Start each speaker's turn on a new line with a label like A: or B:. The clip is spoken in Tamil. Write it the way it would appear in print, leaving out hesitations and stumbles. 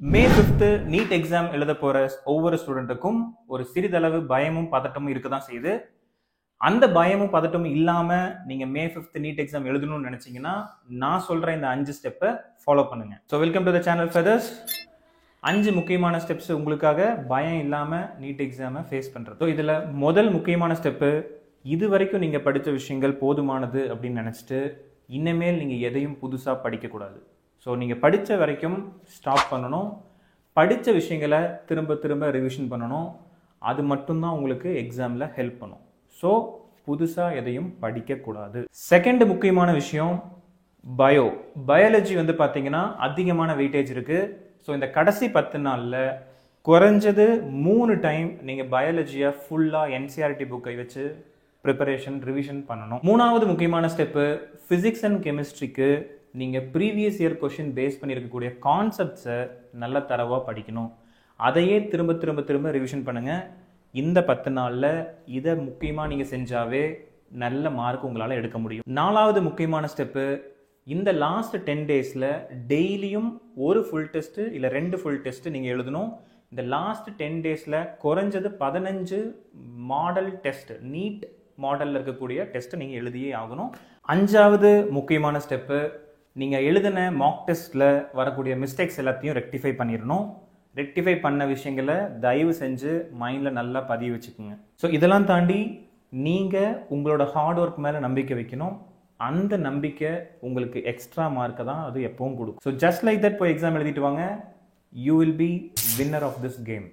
A: மே 5th நீட் எக்ஸாம் எழுத போற ஒவ்வொரு ஸ்டூடெண்ட்டுக்கும் ஒரு சிறிதளவு பயமும் பதட்டமும் இருக்க தான் செய்யுது. அந்த பயமும் பதட்டமும் இல்லாம நீங்க மே 5th நீட் எக்ஸாம் எழுதணும்னு நினைச்சீங்கன்னா நான் சொல்ற இந்த 5 ஸ்டெப்பை ஃபாலோ பண்ணுங்க. So welcome to the channel feathers. 5 முக்கியமான ஸ்டெப்ஸ் உங்களுக்காக பயம் இல்லாம நீட் எக்ஸாமை ஃபேஸ் பண்றது. ஸோ இதுல முதல் முக்கியமான ஸ்டெப்பு, இது வரைக்கும் நீங்க படித்த விஷயங்கள் போதுமானது அப்படின்னு நினைச்சிட்டு இனிமேல் நீங்க எதையும் புதுசா படிக்கக்கூடாது. ஸோ நீங்கள் படித்த வரைக்கும் ஸ்டாப் பண்ணணும். படித்த விஷயங்களை திரும்ப திரும்ப ரிவிஷன் பண்ணணும். அது மட்டும்தான் உங்களுக்கு எக்ஸாமில் ஹெல்ப் பண்ணும். ஸோ புதுசாக எதையும் படிக்கக்கூடாது. செகண்ட் முக்கியமான விஷயம் பயாலஜி பார்த்தீங்கன்னா அதிகமான வெயிட்டேஜ் இருக்குது. ஸோ இந்த கடைசி 10 நாளில் குறைஞ்சது 3 டைம் நீங்கள் பயாலஜியை ஃபுல்லாக என்சிஆர்டி புக்கை வச்சு ப்ரிப்பரேஷன் ரிவிஷன் பண்ணணும். மூணாவது முக்கியமான ஸ்டெப்பு, ஃபிசிக்ஸ் அண்ட் கெமிஸ்ட்ரிக்கு நீங்கள் ப்ரீவியஸ் இயர் கொஷின் பேஸ் பண்ணியிருக்கக்கூடிய கான்செப்ட்ஸை நல்ல தரவாக படிக்கணும். அதையே திரும்ப திரும்ப திரும்ப ரிவிஷன் பண்ணுங்கள். இந்த 10 நாளில் இதை முக்கியமாக நீங்கள் செஞ்சாவே நல்ல மார்க் உங்களால் எடுக்க முடியும். நாலாவது முக்கியமான ஸ்டெப்பு, இந்த லாஸ்ட் 10 டேஸில் டெய்லியும் ஒரு ஃபுல் டெஸ்ட்டு இல்லை 2 ஃபுல் டெஸ்ட்டு நீங்கள் எழுதணும். இந்த லாஸ்ட் 10 டேஸில் குறைஞ்சது 15 மாடல் டெஸ்ட், நீட் மாடலில் இருக்கக்கூடிய டெஸ்ட்டை நீங்கள் எழுதியே ஆகணும். அஞ்சாவது முக்கியமான ஸ்டெப்பு, நீங்கள் எழுதின மாக் டெஸ்ட்டில் வரக்கூடிய மிஸ்டேக்ஸ் எல்லாத்தையும் ரெக்டிஃபை பண்ணிடணும். ரெக்டிஃபை பண்ண விஷயங்களை தயவு செஞ்சு மைண்டில் நல்லா பதிய வச்சுக்கோங்க. ஸோ இதெல்லாம் தாண்டி நீங்கள் உங்களோட ஹார்ட் ஒர்க் மேலே நம்பிக்கை வைக்கணும். அந்த நம்பிக்கை உங்களுக்கு எக்ஸ்ட்ரா மார்க்கை தான் அது எப்பவும் கொடுக்கும். ஸோ ஜஸ்ட் லைக் தட் போய் எக்ஸாம் எழுதிட்டு வாங்க. You will be winner of this game.